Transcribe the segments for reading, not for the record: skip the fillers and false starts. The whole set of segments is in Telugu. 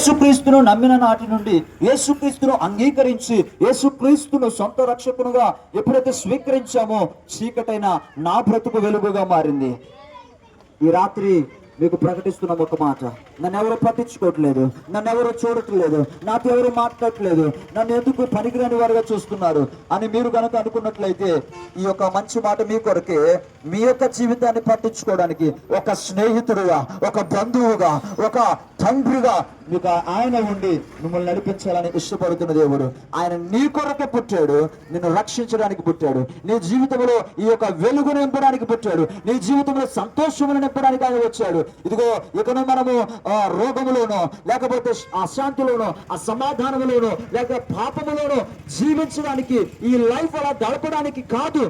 యేసుక్రీస్తును నమ్మిన నాటి నుండి, యేసుక్రీస్తును అంగీకరించి, యేసుక్రీస్తును సొంత రక్షకునుగా ఎప్పుడైతే స్వీకరించామో, చీకటైన నా బ్రతుకు వెలుగుగా మారింది. ఈ రాత్రి మీకు ప్రకటిస్తున్న ఒక మాట, నన్ను ఎవరు పట్టించుకోవట్లేదు, నన్ను ఎవరు చూడట్లేదు, నాతో ఎవరు మాట్లాడట్లేదు, నన్ను ఎందుకు పనికిరాని వారుగా చూస్తున్నారు అని మీరు కనుక అనుకున్నట్లయితే, ఈ యొక్క మంచి మాట మీ కొరకే. మీ యొక్క జీవితాన్ని పట్టించుకోవడానికి ఒక స్నేహితుడుగా, ఒక బంధువుగా, ఒక తండ్రిగా మీకు ఆయన ఉండి మిమ్మల్ని నడిపించాలని ఇష్టపడుతున్న దేవుడు. ఆయన నీ కొరకే పుట్టాడు, నిన్ను రక్షించడానికి పుట్టాడు, నీ జీవితంలో ఈ యొక్క వెలుగు నింపడానికి పుట్టాడు, నీ జీవితంలో సంతోషమును నింపడానికి ఆయన వచ్చాడు. ఇదిగో ఇకను మనము రోగములోనో, లేకపోతే అశాంతిలోనో, అసమాధానములోనో, లేక పాపములోనో జీవించడానికి, ఈ లైఫ్ అలా గడపడానికి కాదు.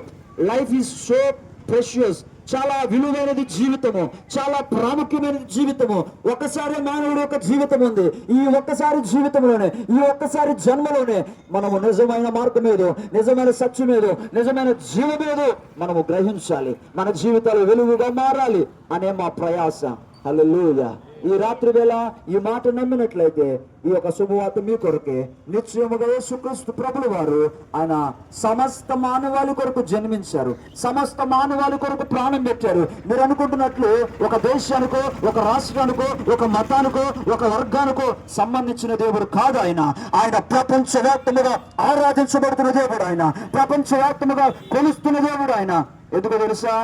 లైఫ్ ఈజ్ సో ప్రెషియస్, చాలా విలువైనది జీవితము, చాలా ప్రాముఖ్యమైనది జీవితము. ఒక్కసారి మానవుడు యొక్క జీవితం ఉంది. ఈ ఒక్కసారి జీవితంలోనే, ఈ ఒక్కసారి జన్మలోనే మనము నిజమైన మార్గం ఏదో, నిజమైన సత్యం ఏదో, నిజమైన జీవం ఏదో మనము గ్రహించాలి. మన జీవితాలు వెలుగుగా మారాలి అనే మా ప్రయాస. హల్లెలూయా. ఈ రాత్రి వేళ ఈ మాట నమ్మినట్లయితే, ఈ యొక్క శుభవార్త మీ కొరకే. నిశ్చయముగా యేసుక్రీస్తు ప్రభుల వారు ఆయన సమస్త మానవాళి కొరకు జన్మించారు, సమస్త మానవాళి కొరకు ప్రాణం పెట్టారు. మీరు అనుకుంటున్నట్లు ఒక దేశానికో, ఒక రాష్ట్రానికో, ఒక మతానికో, ఒక వర్గానికో సంబంధించిన దేవుడు కాదు ఆయన. ఆయన ప్రపంచవ్యాప్తముగా ఆరాధించబడుతున్న దేవుడు, ఆయన ప్రపంచవ్యాప్తముగా కొలుస్తున్న దేవుడు ఆయన. ఎందుకో తెలుసా?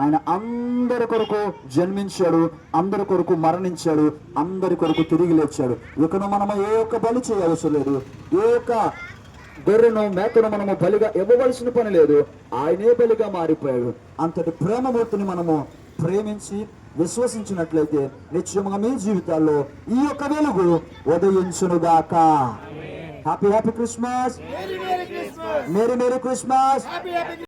ఆయన అందరి కొరకు జన్మించాడు, అందరి కొరకు మరణించాడు, అందరి కొరకు తిరిగి లేచాడు. ఇకను మనము ఏ ఒక్క బలి చేయవలసిన లేదు, ఏ ఒక్క గొర్రెను మేకను మనము బలిగా ఇవ్వవలసిన పని లేదు. ఆయనే బలిగా మారిపోయాడు. అంతటి ప్రేమమూర్తిని మనము ప్రేమించి విశ్వసించినట్లయితే నిశ్చయముగా మీ జీవితాల్లో ఈ యొక్క వెలుగు ఉదయించునుగాక. Happy happy Christmas, merry merry Christmas.